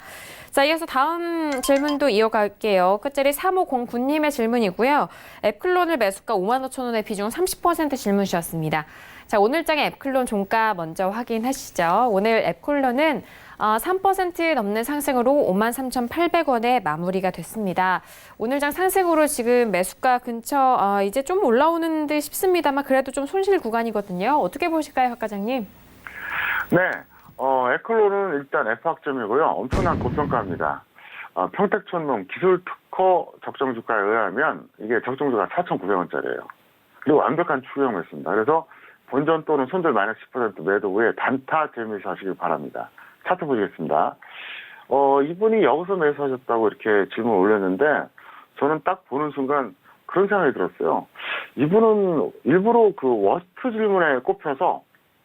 자, 이어서 다음 질문도 이어갈게요. 끝자리 3509님의 질문이고요. 앱클론을 매수가 55,000원의 비중 30% 질문 주셨습니다. 자, 오늘 장의 앱클론 종가 먼저 확인하시죠. 오늘 앱클론은 3% 넘는 상승으로 53,800원에 마무리가 됐습니다. 오늘 장 상승으로 지금 매수가 근처 이제 좀 올라오는 듯 싶습니다만 그래도 좀 손실 구간이거든요. 어떻게 보실까요, 박 과장님? 네, 에클로는 일단 F학점이고요. 엄청난 고평가입니다. 평택촌농 기술 특허 적정 주가에 의하면 이게 적정 주가 4,900원짜리예요. 그리고 완벽한 추경 매수입니다. 그래서 본전 또는 손절 마이너스 10% 매도 후에 단타 재매수하시길 바랍니다. 차트 보시겠습니다. 이분이 여기서 매수하셨다고 이렇게 질문을 올렸는데 저는 딱 보는 순간 그런 생각이 들었어요. 이분은 일부러 그 워스트 질문에 꼽혀서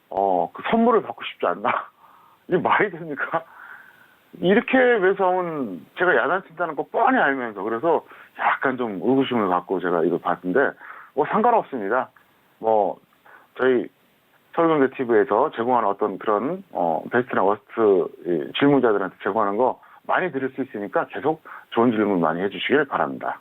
그 선물을 받고 싶지 않나? 이게 말이 됩니까? 이렇게 매수하면 제가 야단친다는 거 뻔히 알면서 그래서 약간 좀 의구심을 갖고 제가 이거 봤는데 상관없습니다. 저희 서울경제TV에서 제공하는 어떤 그런 베스트나 워스트 질문자들한테 제공하는 거 많이 들을 수 있으니까 계속 좋은 질문 많이 해주시길 바랍니다.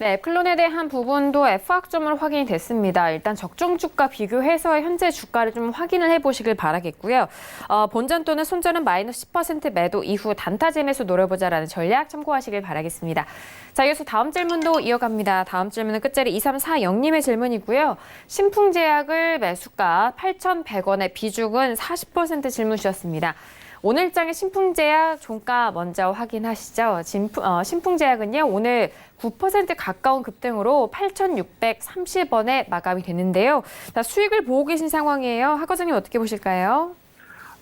네, 에클론에 대한 부분도 F학점으로 확인이 됐습니다. 일단 적정 주가 비교해서 현재 주가를 좀 확인을 해보시길 바라겠고요. 본전 또는 손절은 마이너스 10% 매도 이후 단타 재매수 노려보자라는 전략 참고하시길 바라겠습니다. 자, 이어서 다음 질문도 이어갑니다. 다음 질문은 끝자리 2340님의 질문이고요. 신풍제약을 매수가 8,100원의 비중은 40% 질문 주셨습니다. 오늘장의 신풍제약 종가 먼저 확인하시죠. 신풍제약은요, 오늘 9% 가까운 급등으로 8,630원에 마감이 됐는데요. 자, 수익을 보고 계신 상황이에요. 박 과장님 어떻게 보실까요?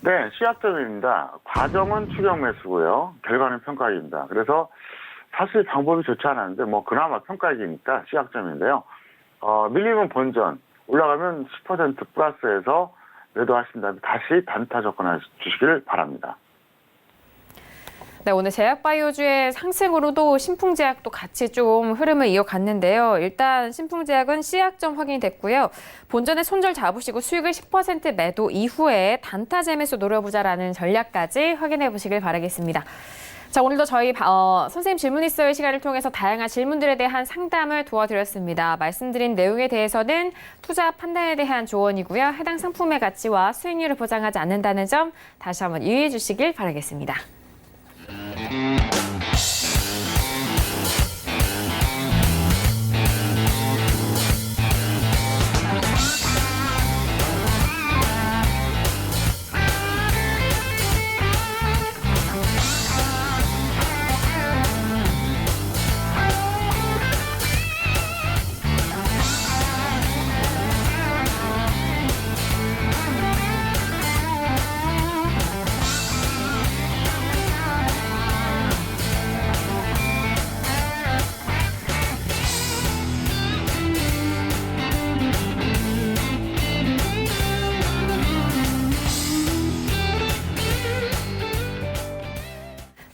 네, 시약점입니다. 과정은 추경 매수고요. 결과는 평가익입니다. 그래서 사실 방법이 좋지 않았는데 그나마 평가익이니까 시약점인데요. 밀리면 본전 올라가면 10% 플러스해서 매도하신 다음에 다시 단타 접근해 주시길 바랍니다. 네, 오늘 제약바이오주의 상승으로도 신풍제약도 같이 좀 흐름을 이어갔는데요. 일단 신풍제약은 C약점 확인이 됐고요. 본전에 손절 잡으시고 수익을 10% 매도 이후에 단타 재매수 노려보자라는 전략까지 확인해 보시길 바라겠습니다. 자, 오늘도 저희 선생님 질문 있어요 시간을 통해서 다양한 질문들에 대한 상담을 도와드렸습니다. 말씀드린 내용에 대해서는 투자 판단에 대한 조언이고요. 해당 상품의 가치와 수익률을 보장하지 않는다는 점 다시 한번 유의해 주시길 바라겠습니다.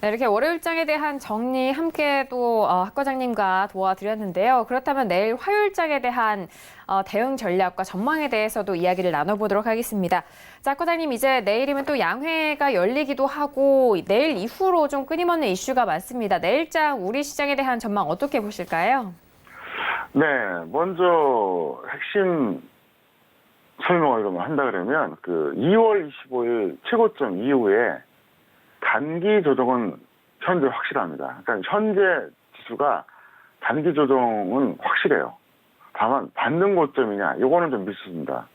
네, 이렇게 월요일장에 대한 정리 함께 또 박 과장님과 도와드렸는데요. 그렇다면 내일 화요일장에 대한 대응 전략과 전망에 대해서도 이야기를 나눠보도록 하겠습니다. 자, 박 과장님, 이제 내일이면 또 양회가 열리기도 하고 내일 이후로 좀 끊임없는 이슈가 많습니다. 내일장 우리 시장에 대한 전망 어떻게 보실까요? 네, 먼저 핵심 설명을 좀 한다 그러면 2월 25일 최고점 이후에 단기 조정은 현재 확실합니다. 그러니까 현재 지수가 단기 조정은 확실해요. 다만 받는 고점이냐, 이거는 좀 미스입니다.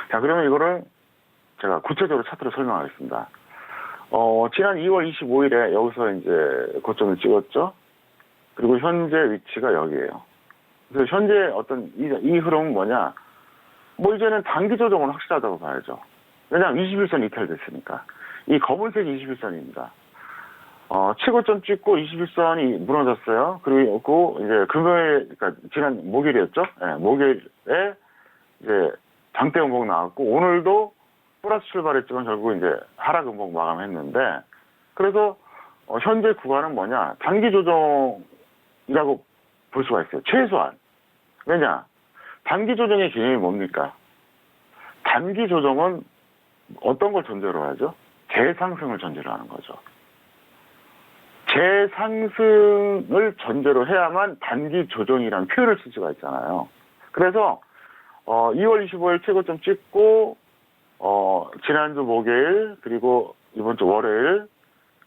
자, 그러면 이거를 제가 구체적으로 차트로 설명하겠습니다. 지난 2월 25일에 여기서 이제 고점을 찍었죠. 그리고 현재 위치가 여기예요. 그래서 현재 어떤 이 흐름은 뭐냐? 이제는 단기 조정은 확실하다고 봐야죠. 왜냐하면 21선 이탈됐으니까. 이 검은색 21선입니다. 최고점 찍고 21선이 무너졌어요. 그리고 이제 금요일, 그러니까 지난 목요일이었죠. 네, 목요일에 이제 장대 음봉 나왔고 오늘도 플러스 출발했지만 결국 이제 하락 음봉 마감했는데 그래서 현재 구간은 뭐냐? 단기 조정이라고 볼 수가 있어요. 최소한. 왜냐? 단기 조정의 개념이 뭡니까? 단기 조정은 어떤 걸 전제로 하죠? 재상승을 전제로 하는 거죠. 재상승을 전제로 해야만 단기 조정이라는 표현을 쓸 수가 있잖아요. 그래서 2월 25일 최고점 찍고 지난주 목요일 그리고 이번 주 월요일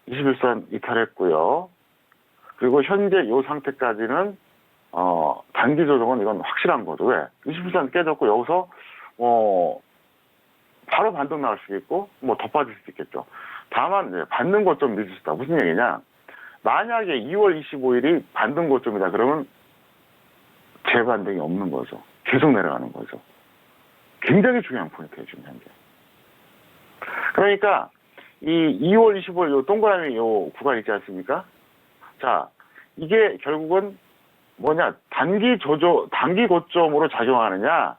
21선 이탈했고요. 그리고 현재 이 상태까지는 단기 조정은 이건 확실한 거죠. 왜? 21선 깨졌고 여기서 바로 반등 나올 수 있고 더 빠질 수 있겠죠. 다만 이제 반등 고점 늦을 수 있다. 무슨 얘기냐? 만약에 2월 25일이 반등 고점이다 그러면 재반등이 없는 거죠. 계속 내려가는 거죠. 굉장히 중요한 포인트예요, 지금 현재. 그러니까 이 2월 25일 요 동그라미 요 구간 있지 않습니까? 자, 이게 결국은 뭐냐? 단기 고점으로 작용하느냐?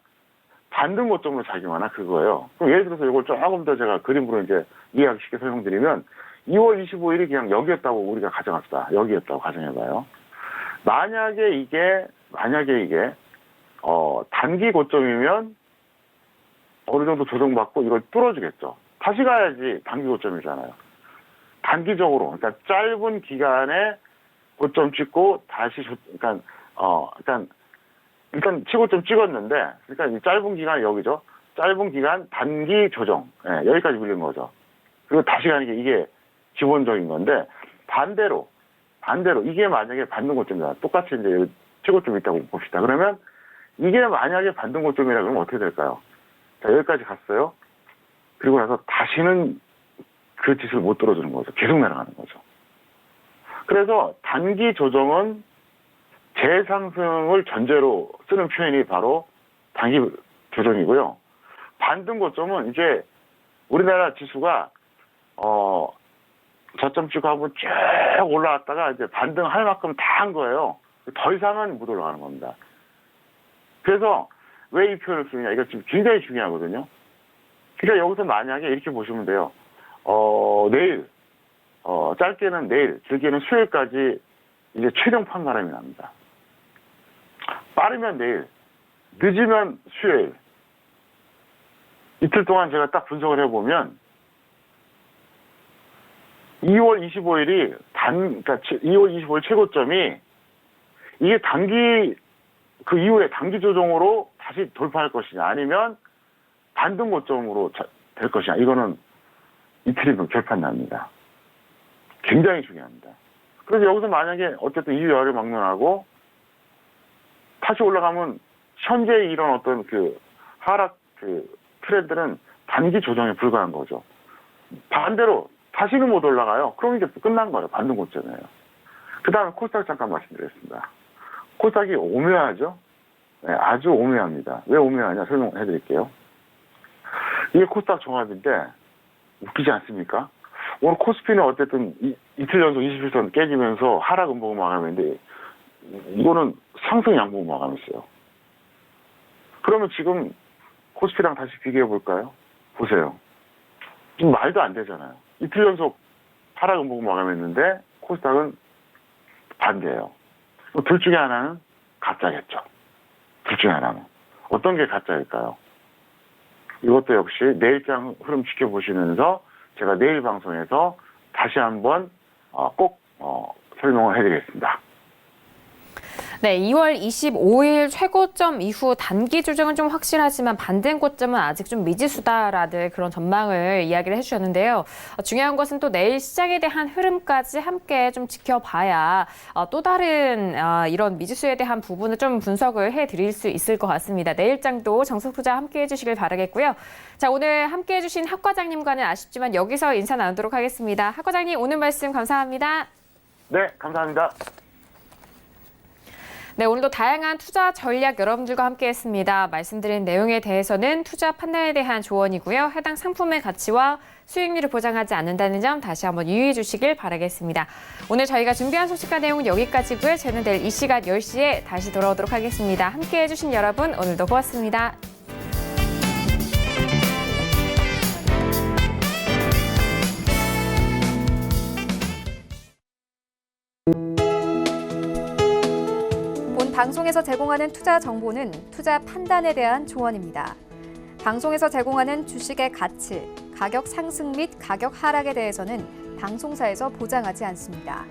반등 고점으로 작용하나 그거예요. 그럼 예를 들어서 이걸 조금 더 제가 그림으로 이제 이해하기 쉽게 설명드리면 2월 25일이 그냥 여기였다고 우리가 가정합시다. 여기였다고 가정해봐요. 만약에 이게 단기 고점이면 어느 정도 조정받고 이걸 뚫어주겠죠. 다시 가야지 단기 고점이잖아요. 단기적으로, 그러니까 짧은 기간에 고점 찍고 다시 일단 최고점 찍었는데, 그러니까 이 짧은 기간 여기죠. 짧은 기간 단기 조정, 여기까지 밀린 거죠. 그리고 다시 가는 게 이게 기본적인 건데, 반대로 이게 만약에 반등 고점이다. 똑같이 이제 최고점이 있다고 봅시다. 그러면 이게 만약에 반등 고점이라 그러면 어떻게 될까요? 자, 여기까지 갔어요. 그리고 나서 다시는 그 짓을 못 들어주는 거죠. 계속 내려가는 거죠. 그래서 단기 조정은 재상승을 전제로 쓰는 표현이 바로 단기 조정이고요. 반등 고점은 이제 우리나라 지수가 저점 찍고 한번 쭉 올라왔다가 이제 반등할 만큼 다 한 거예요. 더 이상은 못 올라가는 겁니다. 그래서 왜 이 표현을 쓰느냐? 이거 지금 굉장히 중요하거든요. 그러니까 여기서 만약에 이렇게 보시면 돼요. 내일, 짧게는 내일, 길게는 수요일까지 이제 최종 판가름이 납니다. 빠르면 내일, 늦으면 수요일. 이틀 동안 제가 딱 분석을 해보면 2월 25일이 그러니까 2월 25일 최고점이 이게 그 이후에 단기 조정으로 다시 돌파할 것이냐 아니면 반등 고점으로 될 것이냐 이거는 이틀이면 결판 납니다. 굉장히 중요합니다. 그래서 여기서 만약에 어쨌든 이 열을 막론하고 다시 올라가면 현재 이런 어떤 그 하락 트렌드는 단기 조정에 불과한 거죠. 반대로 다시는 못 올라가요. 그럼 이제 끝난 거예요. 반등 고점이에요. 그 다음에 코스닥 잠깐 말씀드리겠습니다. 코스닥이 오묘하죠? 네, 아주 오묘합니다. 왜 오묘하냐 설명해 드릴게요. 이게 코스닥 종합인데 웃기지 않습니까? 오늘 코스피는 어쨌든 이틀 연속 21선 깨지면서 하락 음봉 마감인데 이거는 상승 양봉 마감했어요. 그러면 지금 코스피랑 다시 비교해 볼까요? 보세요. 지금 말도 안 되잖아요. 이틀 연속 하락 음봉 마감했는데 코스닥은 반대예요. 둘 중에 하나는 가짜겠죠. 둘 중에 하나는. 어떤 게 가짜일까요? 이것도 역시 내일장 흐름 지켜보시면서 제가 내일 방송에서 다시 한번 꼭 설명을 해드리겠습니다. 네, 2월 25일 최고점 이후 단기 조정은 좀 확실하지만 반등 고점은 아직 좀 미지수다라는 그런 전망을 이야기를 해주셨는데요. 중요한 것은 또 내일 시장에 대한 흐름까지 함께 좀 지켜봐야 또 다른 이런 미지수에 대한 부분을 좀 분석을 해드릴 수 있을 것 같습니다. 내일장도 정석투자 함께 해주시길 바라겠고요. 자, 오늘 함께 해주신 학 과장님과는 아쉽지만 여기서 인사 나누도록 하겠습니다. 학 과장님 오늘 말씀 감사합니다. 네, 감사합니다. 네, 오늘도 다양한 투자 전략 여러분들과 함께했습니다. 말씀드린 내용에 대해서는 투자 판단에 대한 조언이고요. 해당 상품의 가치와 수익률을 보장하지 않는다는 점 다시 한번 유의해 주시길 바라겠습니다. 오늘 저희가 준비한 소식과 내용은 여기까지고요. 저는 내일 이 시간 10시에 다시 돌아오도록 하겠습니다. 함께해 주신 여러분 오늘도 고맙습니다. 방송에서 제공하는 투자 정보는 투자 판단에 대한 조언입니다. 방송에서 제공하는 주식의 가치, 가격 상승 및 가격 하락에 대해서는 방송사에서 보장하지 않습니다.